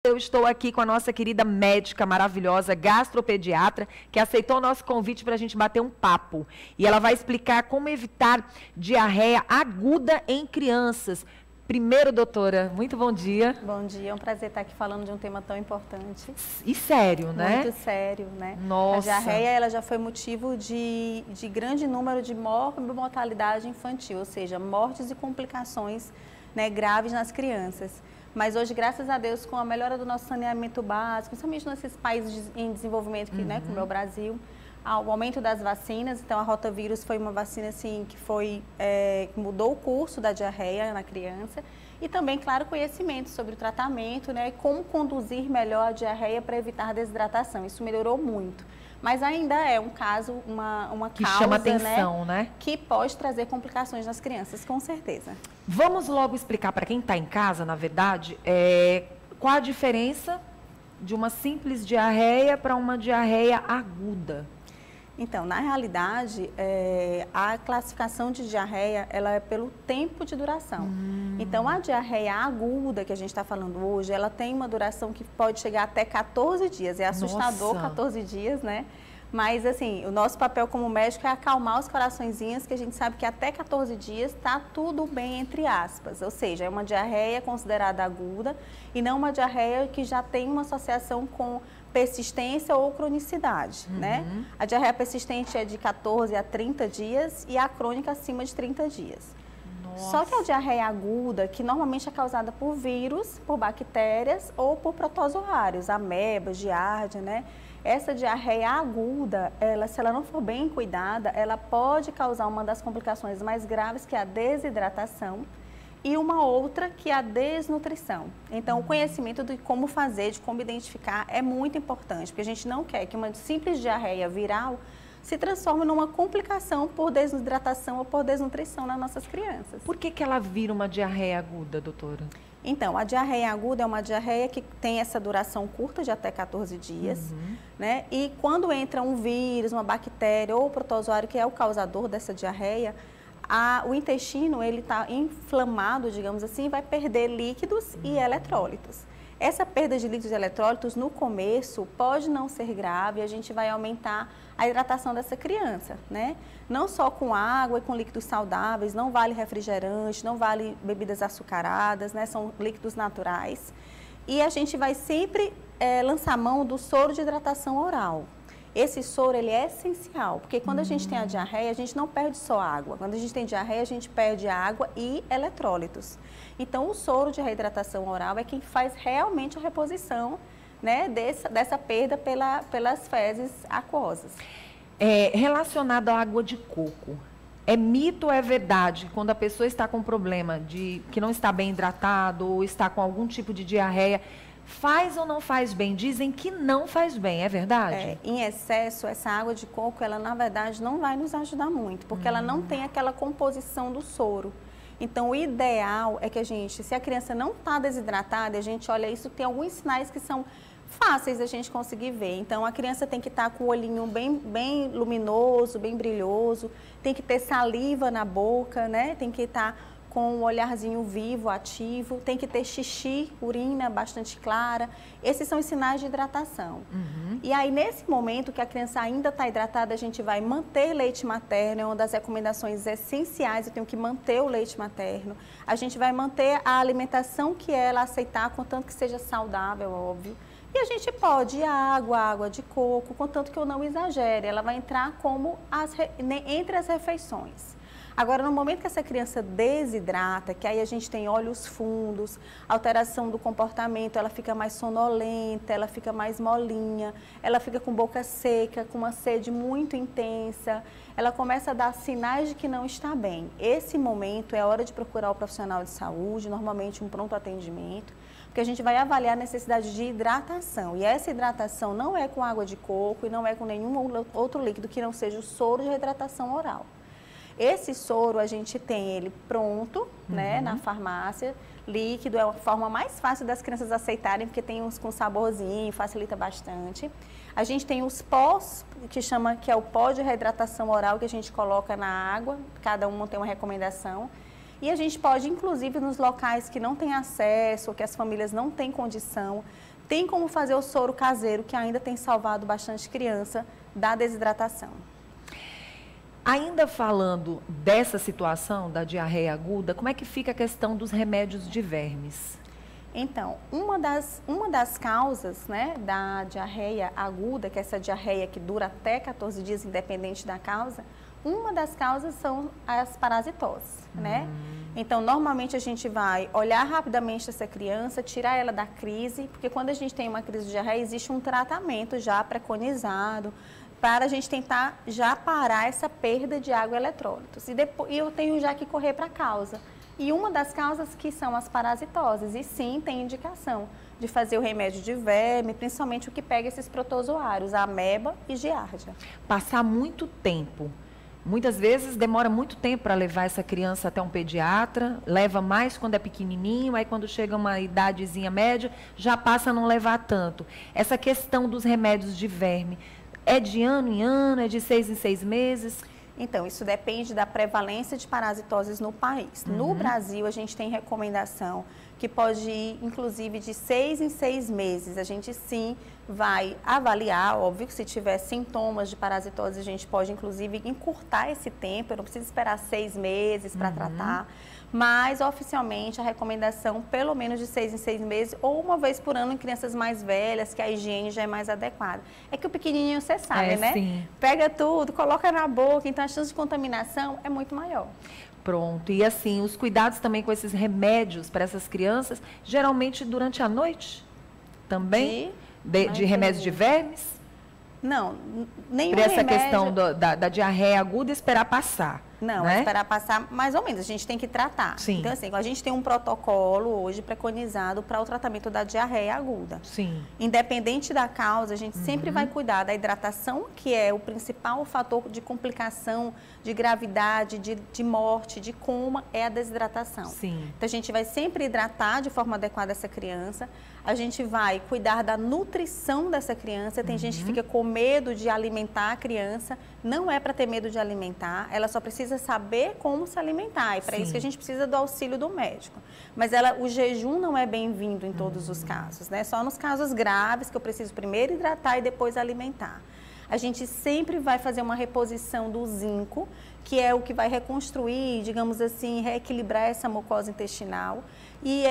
Eu estou aqui com a nossa querida médica maravilhosa, gastropediatra, que aceitou o nosso convite para a gente bater um papo. E ela vai explicar como evitar diarreia aguda em crianças. Primeiro, doutora, muito bom dia. Bom dia, é um prazer estar aqui falando de um tema tão importante. E sério, né? Muito sério, né? Nossa. A diarreia, ela já foi motivo de grande número de mortalidade infantil, ou seja, mortes e complicações, né, graves nas crianças. Mas hoje, graças a Deus, com a melhora do nosso saneamento básico, principalmente nesses países em desenvolvimento, né, como é o Brasil, o aumento das vacinas, então a rotavírus foi uma vacina assim, que mudou o curso da diarreia na criança e também, claro, conhecimento sobre o tratamento, né, como conduzir melhor a diarreia para evitar desidratação. Isso melhorou muito. Mas ainda é um caso, uma que causa, chama atenção, né? Que pode trazer complicações nas crianças, com certeza. Vamos logo explicar para quem está em casa, na verdade, qual a diferença de uma simples diarreia para uma diarreia aguda. Então, na realidade, a classificação de diarreia, ela é pelo tempo de duração. Então, a diarreia aguda que a gente está falando hoje, ela tem uma duração que pode chegar até 14 dias. É assustador. Nossa. 14 dias, né? Mas, assim, o nosso papel como médico é acalmar os coraçõezinhos, que a gente sabe que até 14 dias está tudo bem, entre aspas. Ou seja, é uma diarreia considerada aguda e não uma diarreia que já tem uma associação com persistência ou cronicidade, né? A diarreia persistente é de 14 a 30 dias e a crônica acima de 30 dias. Nossa. Só que a diarreia aguda, que normalmente é causada por vírus, por bactérias ou por protozoários, amebas, giardia, né? Essa diarreia aguda, se ela não for bem cuidada, ela pode causar uma das complicações mais graves, que é a desidratação, e uma outra que é a desnutrição. Então, o conhecimento de como fazer, de como identificar é muito importante, porque a gente não quer que uma simples diarreia viral se transforme numa complicação por desidratação ou por desnutrição nas nossas crianças. Por que ela vira uma diarreia aguda, doutora? Então, a diarreia aguda é uma diarreia que tem essa duração curta de até 14 dias, né? E quando entra um vírus, uma bactéria ou protozoário, que é o causador dessa diarreia, o intestino, ele está inflamado, digamos assim, vai perder líquidos e eletrólitos. Essa perda de líquidos e eletrólitos, no começo, pode não ser grave, a gente vai aumentar a hidratação dessa criança, né? Não só com água e com líquidos saudáveis, não vale refrigerante, não vale bebidas açucaradas, né? São líquidos naturais. E a gente vai sempre lançar mão do soro de hidratação oral. Esse soro, ele é essencial, porque quando a gente tem a diarreia, a gente não perde só água. Quando a gente tem diarreia, a gente perde água e eletrólitos. Então, o soro de reidratação oral é quem faz realmente a reposição, né, dessa perda pelas fezes aquosas. Relacionado à água de coco, é mito ou é verdade quando a pessoa está com problema que não está bem hidratado ou está com algum tipo de diarreia, faz ou não faz bem? Dizem que não faz bem, é verdade? Em excesso, essa água de coco, ela na verdade não vai nos ajudar muito, porque ela não tem aquela composição do soro. Então, o ideal é que se a criança não está desidratada, a gente olha isso, tem alguns sinais que são fáceis da gente conseguir ver. Então, a criança tem que estar com o olhinho bem luminoso, bem brilhoso, tem que ter saliva na boca, né? Tem que estar com um olharzinho vivo, ativo, tem que ter xixi, urina bastante clara. Esses são os sinais de hidratação. E aí, nesse momento que a criança ainda está hidratada, a gente vai manter leite materno, é uma das recomendações essenciais, eu tenho que manter o leite materno. A gente vai manter a alimentação que ela aceitar, contanto que seja saudável, óbvio. E a gente pode água de coco, contanto que eu não exagere, ela vai entrar como entre as refeições. Agora, no momento que essa criança desidrata, que aí a gente tem olhos fundos, alteração do comportamento, ela fica mais sonolenta, ela fica mais molinha, ela fica com boca seca, com uma sede muito intensa, ela começa a dar sinais de que não está bem. Esse momento é a hora de procurar o profissional de saúde, normalmente um pronto atendimento, porque a gente vai avaliar a necessidade de hidratação. E essa hidratação não é com água de coco e não é com nenhum outro líquido que não seja o soro de reidratação oral. Esse soro, a gente tem ele pronto, né, na farmácia, líquido, é a forma mais fácil das crianças aceitarem, porque tem uns com saborzinho, facilita bastante. A gente tem os pós, que é o pó de reidratação oral, que a gente coloca na água, cada um tem uma recomendação. E a gente pode, inclusive, nos locais que não tem acesso, ou que as famílias não têm condição, tem como fazer o soro caseiro, que ainda tem salvado bastante criança da desidratação. Ainda falando dessa situação da diarreia aguda, como é que fica a questão dos remédios de vermes? Então, uma das causas, né, da diarreia aguda, que é essa diarreia que dura até 14 dias, independente da causa, uma das causas são as parasitoses, né? Então, normalmente a gente vai olhar rapidamente essa criança, tirar ela da crise, porque quando a gente tem uma crise de diarreia, existe um tratamento já preconizado para a gente tentar já parar essa perda de água e eletrólitos. E eu tenho já que correr para a causa. E uma das causas que são as parasitoses, e sim, tem indicação de fazer o remédio de verme, principalmente o que pega esses protozoários, a ameba e giardia. Passar muito tempo. Muitas vezes demora muito tempo para levar essa criança até um pediatra, leva mais quando é pequenininho, aí quando chega uma idadezinha média, já passa a não levar tanto. Essa questão dos remédios de verme, é de ano em ano, é de 6 em 6 meses? Então, isso depende da prevalência de parasitoses no país. No Brasil, a gente tem recomendação que pode ir, inclusive, de 6 em 6 meses. A gente, sim, vai avaliar, óbvio que se tiver sintomas de parasitose, a gente pode, inclusive, encurtar esse tempo. Eu não preciso esperar 6 meses para tratar. Mas, oficialmente, a recomendação, pelo menos de 6 em 6 meses, ou uma vez por ano em crianças mais velhas, que a higiene já é mais adequada. É que o pequenininho, você sabe, né? Sim. Pega tudo, coloca na boca, então a chance de contaminação é muito maior. Pronto. E assim, os cuidados também com esses remédios para essas crianças, geralmente durante a noite? Também? De remédios de vermes? Não, nenhum Para essa remédio... questão da diarreia aguda, esperar passar. Não, né? esperar passar mais ou menos, a gente tem que tratar. Sim. Então, assim, a gente tem um protocolo hoje preconizado para o tratamento da diarreia aguda. Sim. Independente da causa, a gente sempre vai cuidar da hidratação, que é o principal fator de complicação, de gravidade, de morte, de coma, é a desidratação. Sim. Então, a gente vai sempre hidratar de forma adequada essa criança. A gente vai cuidar da nutrição dessa criança. Tem gente que fica com medo de alimentar a criança. Não é para ter medo de alimentar, ela só precisa saber como se alimentar. E para isso que a gente precisa do auxílio do médico. Mas o jejum não é bem-vindo em todos os casos, né? Só nos casos graves que eu preciso primeiro hidratar e depois alimentar. A gente sempre vai fazer uma reposição do zinco, que é o que vai reconstruir, digamos assim, reequilibrar essa mucosa intestinal. E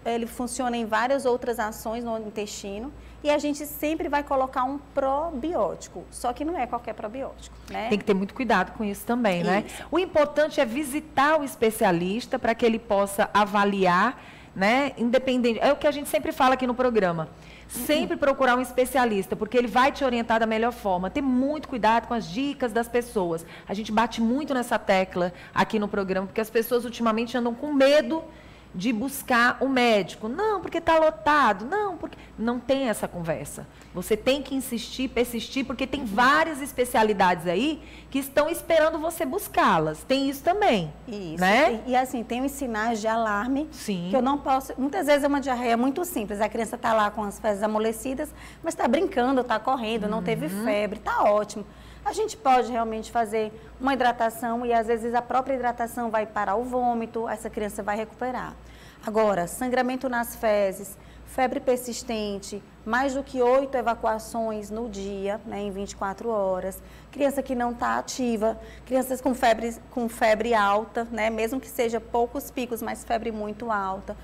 ele funciona em várias outras ações no intestino. E a gente sempre vai colocar um probiótico, só que não é qualquer probiótico, né? Tem que ter muito cuidado com isso também, né? O importante é visitar o especialista para que ele possa avaliar, né? Independente, é o que a gente sempre fala aqui no programa. Sempre procurar um especialista, porque ele vai te orientar da melhor forma. Ter muito cuidado com as dicas das pessoas. A gente bate muito nessa tecla aqui no programa, porque as pessoas ultimamente andam com medo de buscar o médico. Não, porque está lotado. Não, porque... Não tem essa conversa. Você tem que insistir, persistir, porque tem várias especialidades aí que estão esperando você buscá-las. Tem isso também. Isso. Né? E assim, tem os sinais de alarme. Sim. Que eu não posso... Muitas vezes é uma diarreia muito simples. A criança está lá com as fezes amolecidas, mas está brincando, está correndo, não teve febre, está ótimo. A gente pode realmente fazer uma hidratação e às vezes a própria hidratação vai parar o vômito, essa criança vai recuperar. Agora, sangramento nas fezes, febre persistente, mais do que 8 evacuações no dia, né, em 24 horas. Criança que não está ativa, crianças com febre alta, né, mesmo que seja poucos picos, mas febre muito alta.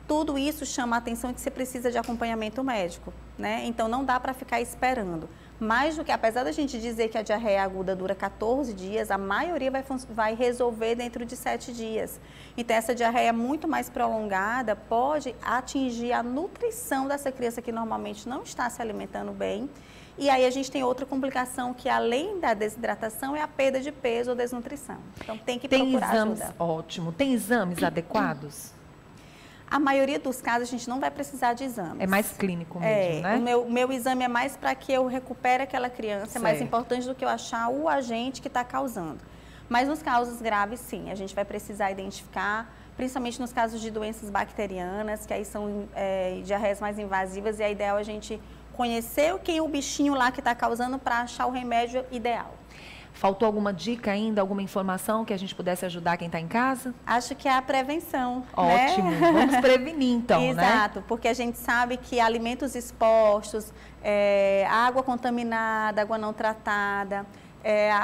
Tudo isso chama a atenção que você precisa de acompanhamento médico, né? Então, não dá para ficar esperando. Mais do que, apesar da gente dizer que a diarreia aguda dura 14 dias, a maioria vai resolver dentro de 7 dias. Então, essa diarreia muito mais prolongada pode atingir a nutrição dessa criança que normalmente não está se alimentando bem. E aí a gente tem outra complicação que, além da desidratação, é a perda de peso ou desnutrição. Então, tem que procurar ajuda. Ótimo. Tem exames adequados? A maioria dos casos a gente não vai precisar de exames. É mais clínico mesmo, né? O meu exame é mais para que eu recupere aquela criança, certo. É mais importante do que eu achar o agente que está causando. Mas nos casos graves, sim, a gente vai precisar identificar, principalmente nos casos de doenças bacterianas, que aí são diarreias mais invasivas, e é ideal a gente conhecer quem é o bichinho lá que está causando para achar o remédio ideal. Faltou alguma dica ainda, alguma informação que a gente pudesse ajudar quem está em casa? Acho que é a prevenção. Ótimo, né? Vamos prevenir então, Exato, né? porque a gente sabe que alimentos expostos, água contaminada, água não tratada,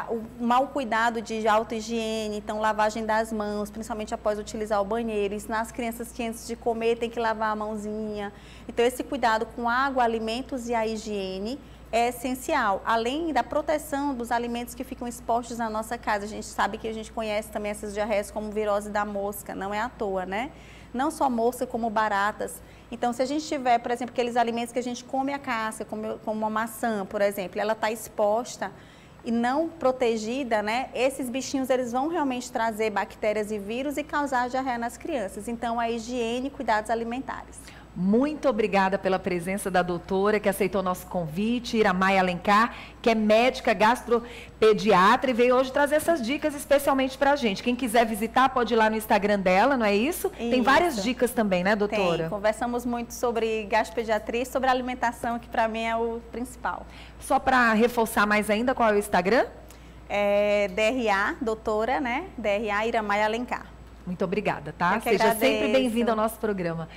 o mau cuidado de autohigiene, então lavagem das mãos, principalmente após utilizar o banheiro, ensinar as crianças que antes de comer tem que lavar a mãozinha. Então esse cuidado com água, alimentos e a higiene é essencial, além da proteção dos alimentos que ficam expostos na nossa casa. A gente sabe que a gente conhece também essas diarreias como virose da mosca, não é à toa, né? Não só mosca, como baratas. Então, se a gente tiver, por exemplo, aqueles alimentos que a gente come a casca, como a maçã, por exemplo, ela está exposta e não protegida, né? Esses bichinhos, eles vão realmente trazer bactérias e vírus e causar diarreia nas crianças. Então, a higiene e cuidados alimentares. Muito obrigada pela presença da doutora que aceitou o nosso convite, Iramaia Alencar, que é médica gastropediatra e veio hoje trazer essas dicas especialmente para a gente. Quem quiser visitar pode ir lá no Instagram dela, não é isso? Tem várias dicas também, né, doutora? Tem, conversamos muito sobre gastropediatria e sobre alimentação, que para mim é o principal. Só para reforçar mais ainda, qual é o Instagram? DRA, doutora, né? DRA Iramaia Alencar. Muito obrigada, tá? Eu que Seja agradeço. sempre bem-vinda ao nosso programa.